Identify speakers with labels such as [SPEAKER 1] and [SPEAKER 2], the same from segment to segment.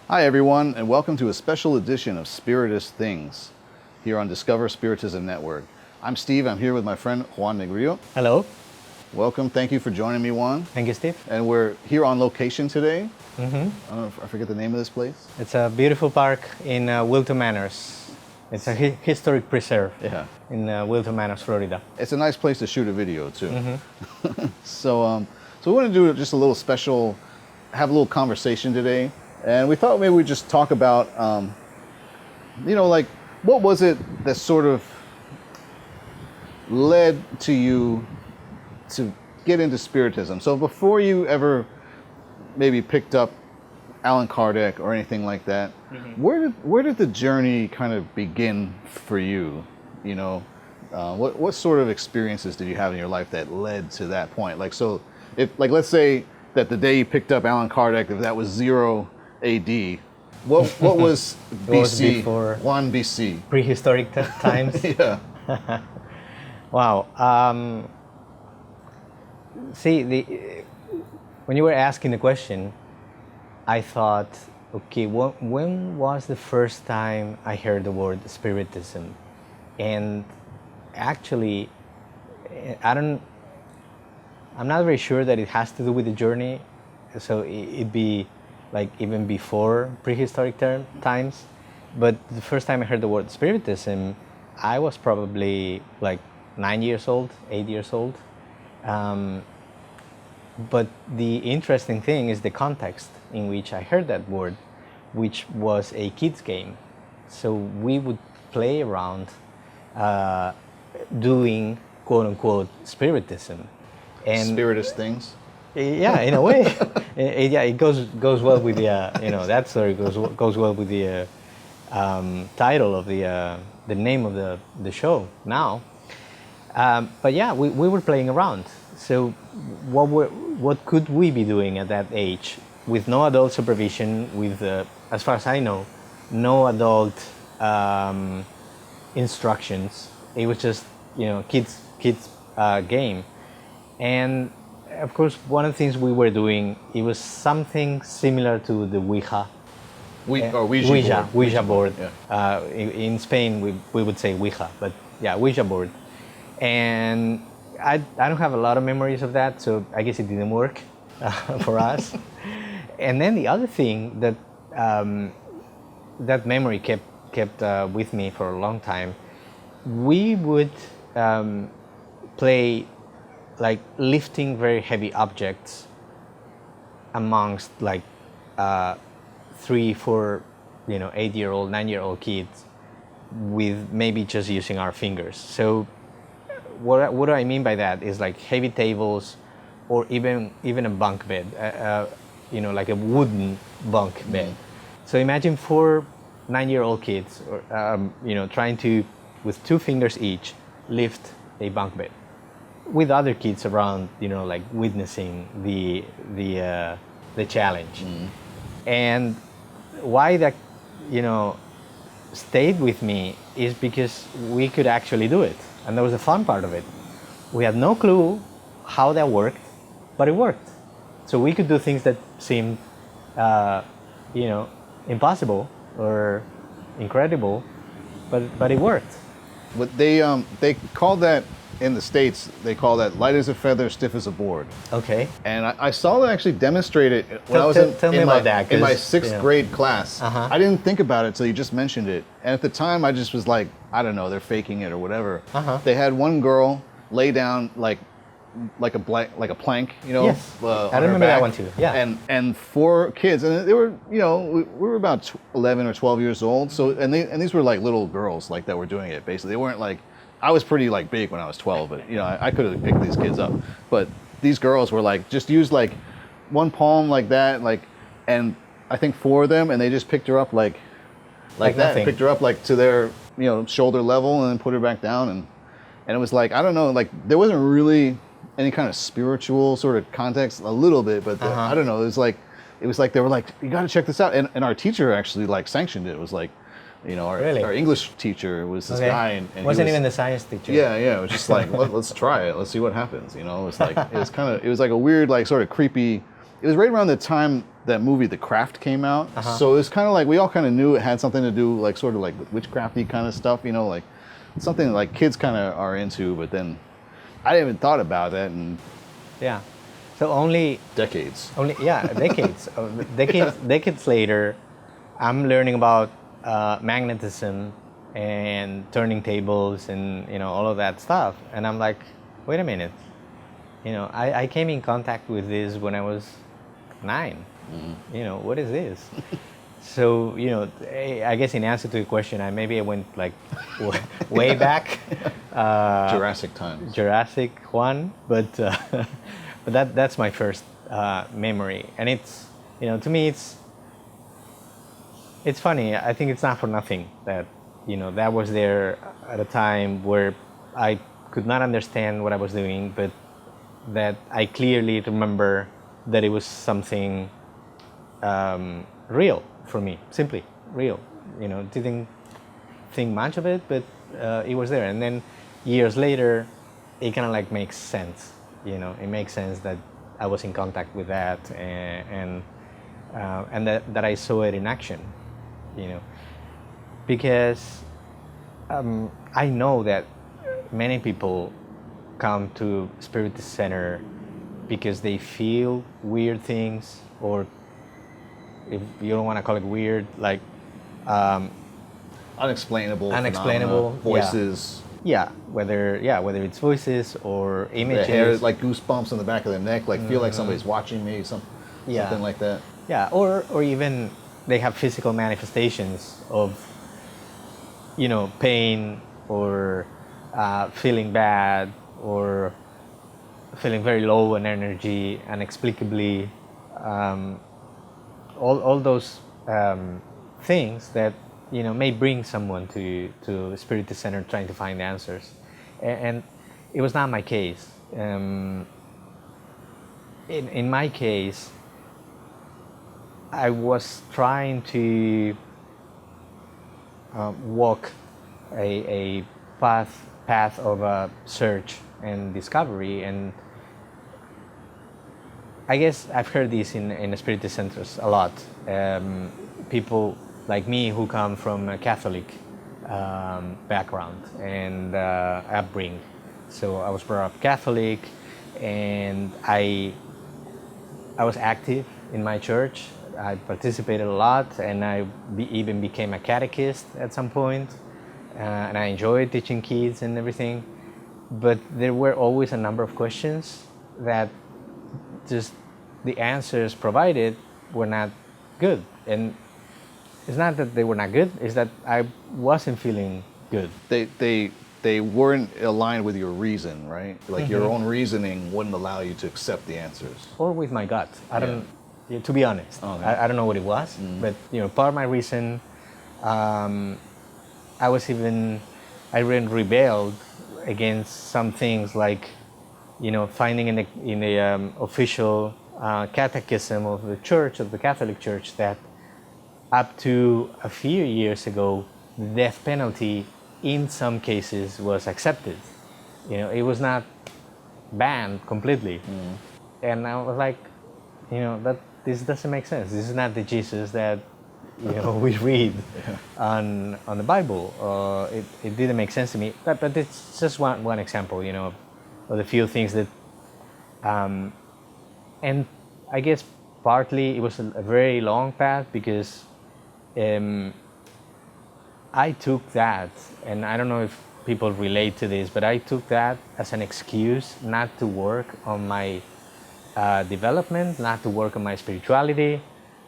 [SPEAKER 1] Hi everyone, and welcome to a special edition of Spiritist Things here on Discover Spiritism Network. I'm Steve. I'm here with my friend Juan Negrilo.
[SPEAKER 2] Hello.
[SPEAKER 1] Welcome. Thank you for joining me, Juan.
[SPEAKER 2] Thank you, Steve.
[SPEAKER 1] And we're here on location today.
[SPEAKER 2] Mm-hmm.
[SPEAKER 1] I don't know if I forget the name of this place.
[SPEAKER 2] It's a beautiful park in Wilton Manors. It's a historic preserve in Wilton Manors, Florida.
[SPEAKER 1] It's a nice place to shoot a video too.
[SPEAKER 2] Mm-hmm.
[SPEAKER 1] So we want to do just a little special, have a little conversation today. And we thought maybe we'd just talk about, what was it that sort of led to you to get into Spiritism? So before you ever maybe picked up Allan Kardec or anything like that, where did the journey kind of begin for you? You know, what sort of experiences did you have in your life that led to that point? Let's say that the day you picked up Allan Kardec, if that was 0 AD, what was BC?
[SPEAKER 2] Before
[SPEAKER 1] 1 BC.
[SPEAKER 2] Prehistoric times.
[SPEAKER 1] Yeah.
[SPEAKER 2] Wow. When you were asking the question, I thought, okay, when was the first time I heard the word Spiritism? And actually, I'm not very sure that it has to do with the journey. So it'd be like even before prehistoric times. But the first time I heard the word Spiritism, I was probably like 9 years old, 8 years old. But the interesting thing is the context in which I heard that word, which was a kids game. So we would play around doing quote unquote Spiritism. And
[SPEAKER 1] Spiritist things.
[SPEAKER 2] Yeah, in a way. It goes well with the that story goes well with the title of the name of the show now. But yeah, we were playing around. So what could we be doing at that age with no adult supervision, with as far as I know, no adult instructions? It was just kids game. And of course, one of the things we were doing, it was something similar to the Ouija. Ouija board. Yeah. In Spain, we would say Ouija, but yeah, Ouija board. And I don't have a lot of memories of that, so I guess it didn't work for us. And then the other thing that that memory kept with me for a long time, we would play like lifting very heavy objects amongst like 3, 4, 8-year-old, 9-year-old kids with maybe just using our fingers. So what do I mean by that is like heavy tables or even a bunk bed, like a wooden bunk bed. So imagine 4 9-year-old kids trying to, with 2 fingers each, lift a bunk bed, with other kids around, like witnessing the challenge. And why that, stayed with me is because we could actually do it. And that was the fun part of it. We had no clue how that worked, but it worked. So we could do things that seemed, impossible or incredible, but it worked.
[SPEAKER 1] But they called that, in the States, they call that light as a feather, stiff as a board.
[SPEAKER 2] Okay.
[SPEAKER 1] And I saw that actually demonstrated when I was in my 6th grade class. I didn't think about it till you just mentioned it. And at the time, I just was like, I don't know, they're faking it or whatever. They had one girl lay down like a plank,
[SPEAKER 2] Yes. I remember that one too. Yeah.
[SPEAKER 1] And 4 kids, and they were, we were about 11 or 12 years old. So and these were like little girls like that were doing it. Basically, they weren't like. I was pretty like big when I was 12, but I could have picked these kids up. But these girls were like just used like one palm like that, and I think 4 of them, and they just picked her up like that,
[SPEAKER 2] nothing.
[SPEAKER 1] Picked her up like to their shoulder level, and then put her back down, and it was like, I don't know, like there wasn't really any kind of spiritual sort of context, a little bit, but I don't know, it was like they were like, you got to check this out, and our teacher actually like sanctioned it. It was like. Our English teacher was this guy, and
[SPEAKER 2] wasn't even the science teacher.
[SPEAKER 1] Yeah, it was just like let's try it, let's see what happens. It was like it was like a weird, like sort of creepy it was right around the time that movie The Craft came out. So it's kind of like we all kind of knew it had something to do, like sort of like with witchcrafty kind of stuff, you know, like something like kids kind of are into. But then I didn't even thought about that in
[SPEAKER 2] Yeah. So only
[SPEAKER 1] decades.
[SPEAKER 2] decades. Decades later, I'm learning about magnetism and turning tables and all of that stuff, and I'm like, wait a minute, I came in contact with this when I was 9. What is this? So I guess in answer to your question, I went like way back,
[SPEAKER 1] Jurassic times.
[SPEAKER 2] Jurassic one, but but that's my first memory, and it's to me it's funny. I think it's not for nothing that that was there at a time where I could not understand what I was doing, but that I clearly remember that it was something real for me, simply real. Didn't think much of it, but it was there. And then years later, it kind of like makes sense. It makes sense that I was in contact with that, and that I saw it in action. Because I know that many people come to Spiritist Center because they feel weird things, or if you don't want to call it weird, like
[SPEAKER 1] Unexplainable
[SPEAKER 2] unexplainable
[SPEAKER 1] phenomena, voices.
[SPEAKER 2] Whether it's voices or images,
[SPEAKER 1] The hair, like goosebumps on the back of the neck, like feel like somebody's watching me, something like that.
[SPEAKER 2] or even they have physical manifestations of pain, or feeling bad, or feeling very low in energy inexplicably, all those things that may bring someone to Spiritist Center trying to find answers, and it was not my case. In my case, I was trying to walk a path of search and discovery, and I guess I've heard this in Spiritist centers a lot. People like me who come from a Catholic background and upbringing. So I was brought up Catholic, and I was active in my church. I participated a lot, and I even became a catechist at some point, and I enjoyed teaching kids and everything. But there were always a number of questions that just the answers provided were not good. And it's not that they were not good, it's that I wasn't feeling good.
[SPEAKER 1] They weren't aligned with your reason, right? Like your own reasoning wouldn't allow you to accept the answers.
[SPEAKER 2] Or with my gut. I don't, to be honest, I don't know what it was, but part of my reason, I even rebelled against some things, like finding in the official catechism of the church, of the Catholic Church, that up to a few years ago, the death penalty in some cases was accepted. It was not banned completely. And I was like, that this doesn't make sense. This is not the Jesus that we read on the Bible. It didn't make sense to me. But it's just one example, of the few things that, and I guess partly it was a very long path, because I took that, and I don't know if people relate to this, but I took that as an excuse not to work on my development, not to work on my spirituality,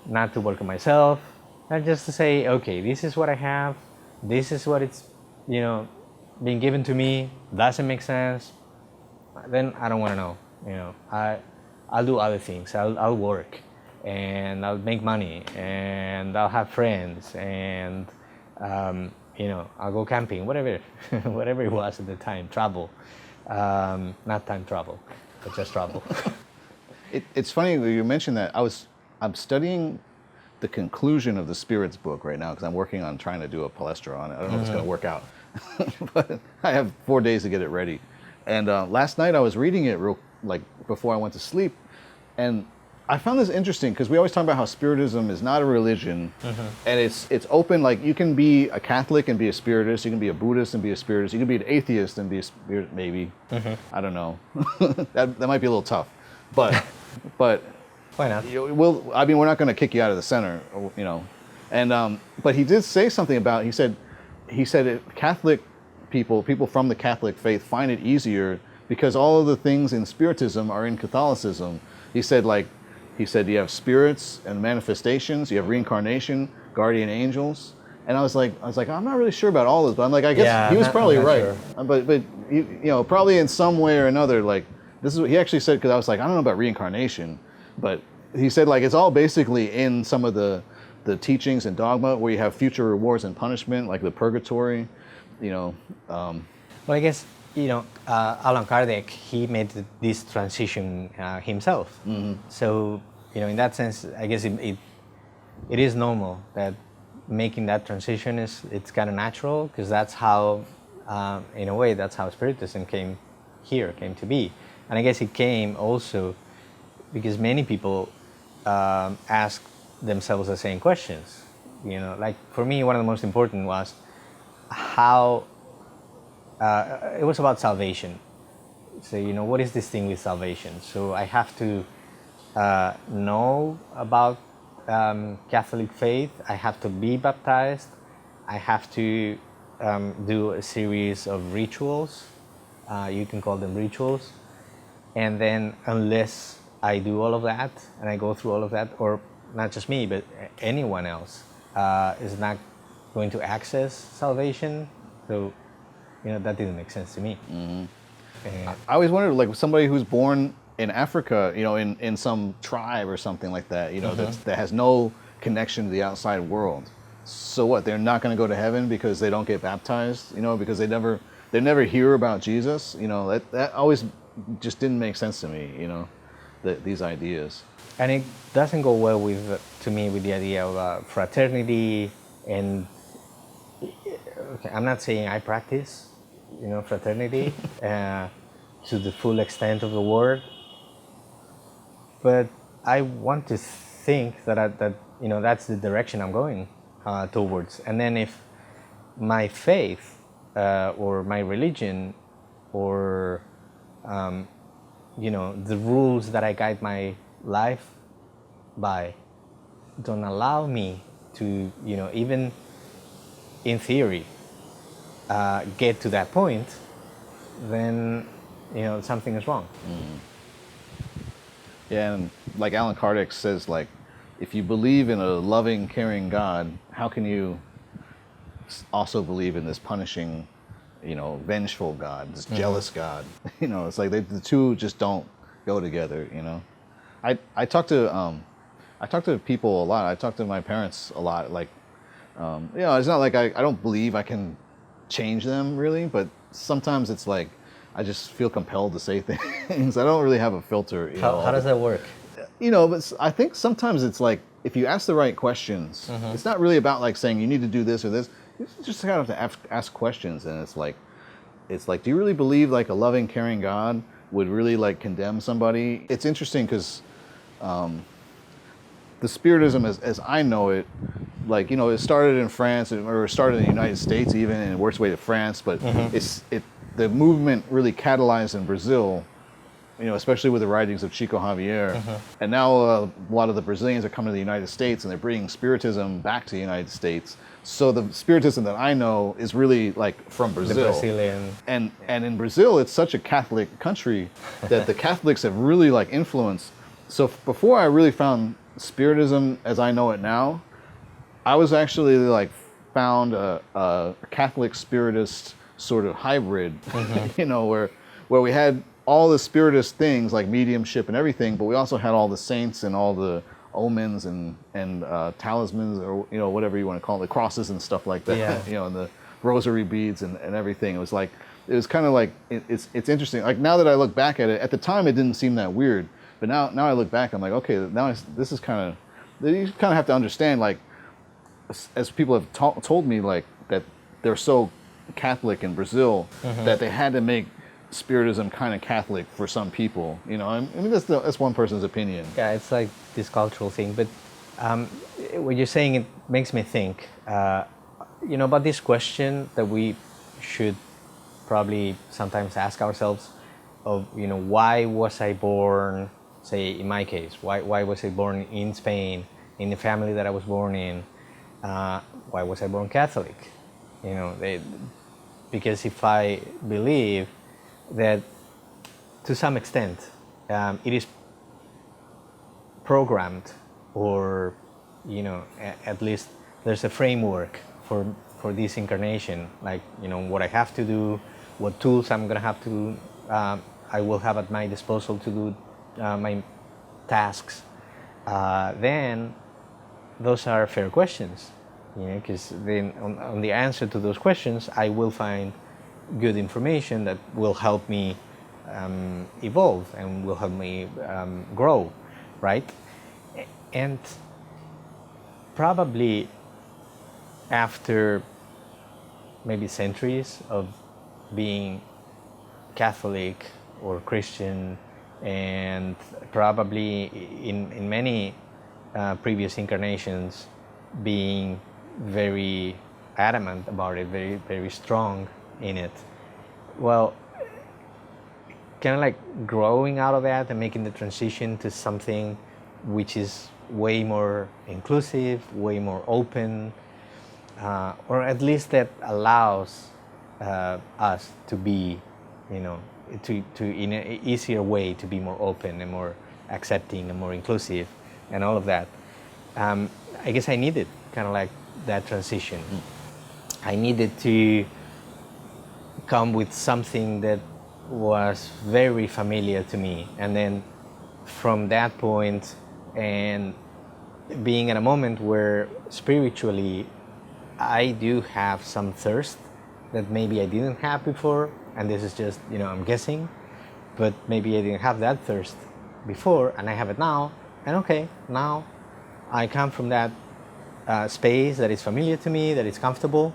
[SPEAKER 2] not to work on myself, and just to say, okay, this is what I have, this is what it's being given to me, doesn't make sense, then I don't want to know. I'll do other things. I'll work, and I'll make money, and I'll have friends, and I'll go camping, whatever whatever it was at the time. Travel, not time travel, but just travel.
[SPEAKER 1] It's funny that you mentioned that. I'm studying the conclusion of the Spirits book right now, because I'm working on trying to do a palestra on it. I don't know if it's going to work out, but I have 4 days to get it ready. And last night I was reading it before I went to sleep, and I found this interesting because we always talk about how Spiritism is not a religion, and it's open. Like you can be a Catholic and be a Spiritist, you can be a Buddhist and be a Spiritist, you can be an atheist and be a Spirit. Maybe I don't know. that might be a little tough, but
[SPEAKER 2] Why not?
[SPEAKER 1] I mean, we're not going to kick you out of the center, you know. And but he did say something about. He said Catholic people from the Catholic faith find it easier because all of the things in Spiritism are in Catholicism. He said you have spirits and manifestations, you have reincarnation, guardian angels, and I was like, I'm not really sure about all this, but I'm like, I guess he was probably right. Sure. But you know, probably in some way or another, like this is what he actually said, because I was like, I don't know about reincarnation, but he said like it's all basically in some of the teachings and dogma where you have future rewards and punishment, like the purgatory, you know.
[SPEAKER 2] Well, I guess, you know, Allan Kardec, he made this transition himself. So, you know, in that sense, I guess it is normal that making that transition it's kind of natural, because that's how, in a way, that's how Spiritism came to be. And I guess it came also because many people ask themselves the same questions. You know, like for me, one of the most important was how it was about salvation. So, you know, what is this thing with salvation? So I have to know about Catholic faith. I have to be baptized. I have to do a series of rituals. You can call them rituals. And then unless I do all of that and I go through all of that, or not just me, but anyone else is not going to access salvation. So, you know, that didn't make sense to me.
[SPEAKER 1] I always wondered, like somebody who's born in Africa, you know, in some tribe or something like that, you know, that has no connection to the outside world. So what? They're not going to go to heaven because they don't get baptized, you know, because they never hear about Jesus. You know, that always just didn't make sense to me, you know, these ideas.
[SPEAKER 2] And it doesn't go well to me with the idea of fraternity. And okay, I'm not saying I practice, you know, fraternity to the full extent of the word, but I want to think that you know, that's the direction I'm going towards. And then if my faith or my religion or you know, the rules that I guide my life by don't allow me to, you know, even in theory get to that point, then, you know, something is wrong.
[SPEAKER 1] Yeah, and like Allan Kardec says, like, if you believe in a loving, caring God, how can you also believe in this punishing, you know, vengeful God, this jealous God? You know, it's like the two just don't go together, you know. I talk to people a lot. I talk to my parents a lot. Like, you know, it's not like I don't believe I can change them really, but sometimes it's like I just feel compelled to say things. I don't really have a filter. You know,
[SPEAKER 2] how does that work?
[SPEAKER 1] You know, but I think sometimes it's like if you ask the right questions, it's not really about like saying you need to do this or this. You just kind of have to ask questions, and it's like, do you really believe like a loving, caring God would really like condemn somebody? It's interesting because the Spiritism, as I know it, like, you know, it started in France or started in the United States even, and it worked its way to France, but the movement really catalyzed in Brazil, you know, especially with the writings of Chico Xavier. And now a lot of the Brazilians are coming to the United States and they're bringing Spiritism back to the United States. So the Spiritism that I know is really like from Brazil.
[SPEAKER 2] The Brazilian.
[SPEAKER 1] And in Brazil, it's such a Catholic country that the Catholics have really like influenced. So before I really found Spiritism as I know it now, I was actually like found a Catholic Spiritist sort of hybrid, you know, where we had all the Spiritist things like mediumship and everything, but we also had all the saints and all the omens and talismans, or, you know, whatever you want to call it, the crosses and stuff like that, you know, and the rosary beads and everything. It was kind of like, it's interesting. Like now that I look back at it, at the time it didn't seem that weird, but now I look back, I'm like, okay, now this is kind of, you kind of have to understand, like, as people have told me, like, that they're so Catholic in Brazil that they had to make Spiritism kind of Catholic for some people. You know, I mean that's one person's opinion.
[SPEAKER 2] Yeah, it's like this cultural thing. But what you're saying, it makes me think, about this question that we should probably sometimes ask ourselves of, why was I born, say in my case, why was I born in Spain, in the family that I was born in? Why was I born Catholic? Because if I believe that to some extent it is programmed, or at least there's a framework for this incarnation, like what I have to do, what tools I'm gonna have to I will have at my disposal to do my tasks, then those are fair questions, because then on the answer to those questions I will find good information that will help me evolve and will help me grow, right? And probably after maybe centuries of being Catholic or Christian, and probably in many previous incarnations being very adamant about it, very, very strong in it, well, kind of like growing out of that and making the transition to something which is way more inclusive, way more open, or at least that allows us to be, to in an easier way to be more open and more accepting and more inclusive and all of that. I guess I needed kind of like that transition. I needed to come with something that was very familiar to me, and then from that point, and being at a moment where spiritually I do have some thirst that maybe I didn't have before, and this is just, I'm guessing, but maybe I didn't have that thirst before and I have it now, and okay, now I come from that space that is familiar to me, that is comfortable,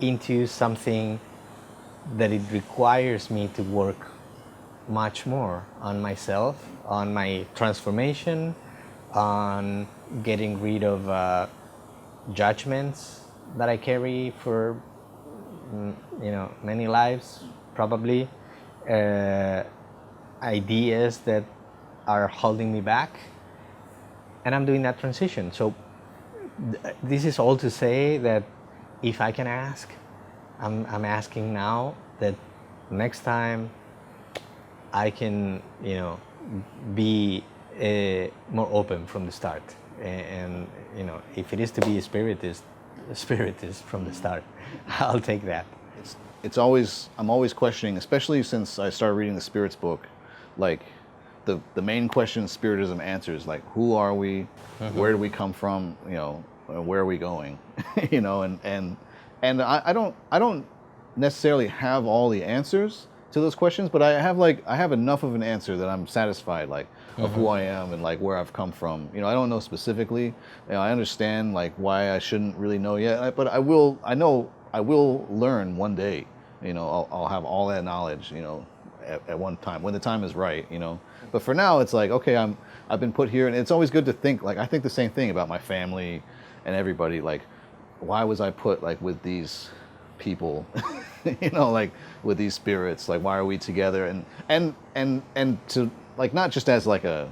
[SPEAKER 2] into something that it requires me to work much more on myself, on my transformation, on getting rid of judgments that I carry for many lives, probably, ideas that are holding me back, and I'm doing that transition. So this is all to say that if I can ask, I'm asking now that next time I can, be more open from the start, and if it is to be a spiritist from the start, I'll take that.
[SPEAKER 1] I'm always questioning, especially since I started reading the Spirits book, like the main question Spiritism answers, like who are we, where do we come from, where are we going, and I don't necessarily have all the answers to those questions, but I have enough of an answer that I'm satisfied, like, of who I am and like where I've come from. I don't know specifically. I understand like why I shouldn't really know yet, but I will learn one day. I'll have all that knowledge, at one time when the time is right. But for now, it's like, okay, I've been put here, and it's always good to think, like, I think the same thing about my family and everybody, like, why was I put like with these people, like with these spirits, like why are we together, and to like not just as like a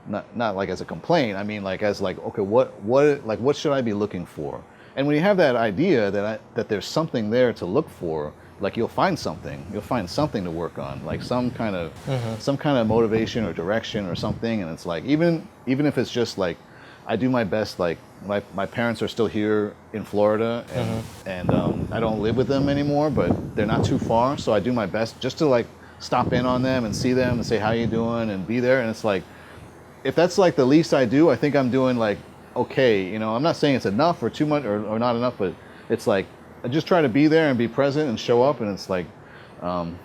[SPEAKER 1] not like as a complaint, I mean like as like, okay, what should I be looking for? And when you have that idea that there's something there to look for, like you'll find something to work on, like some kind of motivation or direction or something. And it's like even if it's just like I do my best, like my parents are still here in Florida, and I don't live with them anymore, but they're not too far, so I do my best just to like stop in on them and see them and say how you doing and be there. And it's like, if that's like the least I do, I think I'm doing like okay. I'm not saying it's enough or too much or not enough, but it's like I just try to be there and be present and show up, and it's like
[SPEAKER 2] and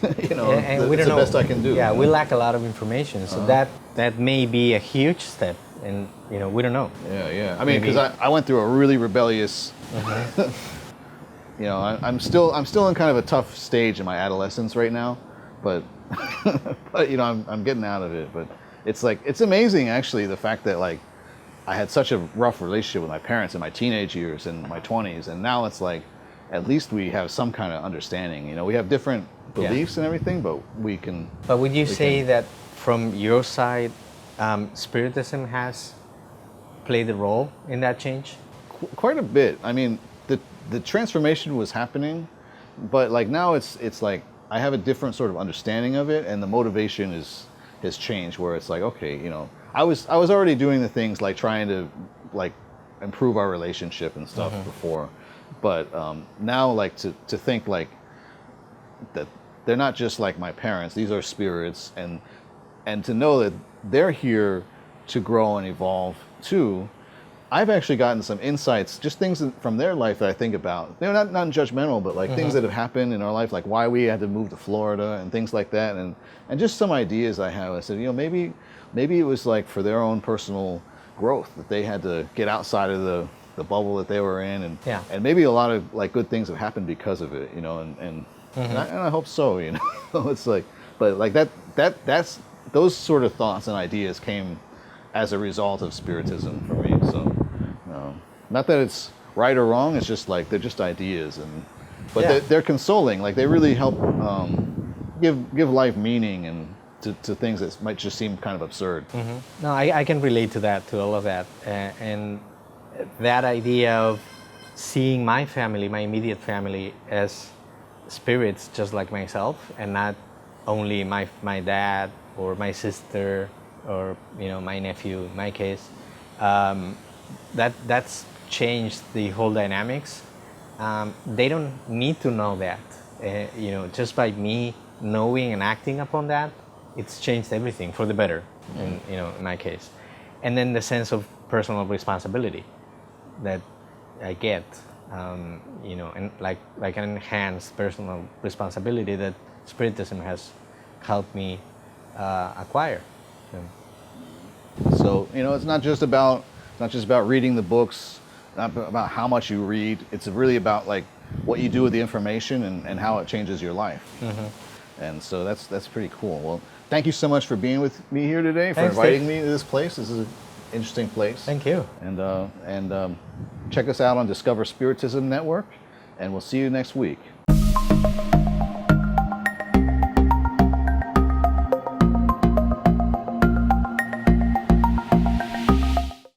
[SPEAKER 1] it's
[SPEAKER 2] we don't
[SPEAKER 1] the
[SPEAKER 2] know.
[SPEAKER 1] best I can do.
[SPEAKER 2] Yeah, we lack a lot of information, so that may be a huge step, and we don't know.
[SPEAKER 1] Yeah. I mean, because I went through a really rebellious you know, I'm still in kind of a tough stage in my adolescence right now, but but you know, I'm getting out of it. But it's like, it's amazing actually, the fact that like I had such a rough relationship with my parents in my teenage years and my 20s, and now it's like at least we have some kind of understanding. You know, we have different beliefs and everything, but we can.
[SPEAKER 2] But would you say that from your side, Spiritism has played a role in that change?
[SPEAKER 1] Quite a bit. I mean, the transformation was happening, but like now it's like I have a different sort of understanding of it, and the motivation has changed. Where it's like, okay, you know, I was already doing the things like trying to like improve our relationship and stuff before, but now like to think like that they're not just like my parents; these are spirits, and to know that they're here to grow and evolve too. I've actually gotten some insights, just things from their life that I think about. They're not judgmental, but like things that have happened in our life, like why we had to move to Florida and things like that, and just some ideas I have. I said, you know, maybe it was like for their own personal growth that they had to get outside of the bubble that they were in, and maybe a lot of like good things have happened because of it, you know, and I hope so, you know. It's like, but like that's those sort of thoughts and ideas came as a result of Spiritism for me. So, not that it's right or wrong. It's just like they're just ideas, but they're consoling. Like they really help give life meaning and to things that might just seem kind of absurd.
[SPEAKER 2] No, I can relate to that, to all of that, and that idea of seeing my family, my immediate family, as spirits just like myself, and not only my dad or my sister or, you know, my nephew in my case. That's changed the whole dynamics. They don't need to know that. You know, just by me knowing and acting upon that, it's changed everything for the better. In, you know, in my case, and then the sense of personal responsibility that I get, you know, and like an enhanced personal responsibility that Spiritism has helped me acquire.
[SPEAKER 1] So, you know, it's not just about reading the books, not about how much you read. It's really about like what you do with the information and how it changes your life. And so that's pretty cool. Well, thank you so much for being with me here today, for inviting me to this place. This is an interesting place.
[SPEAKER 2] Thank you.
[SPEAKER 1] And check us out on Discover Spiritism Network, and we'll see you next week.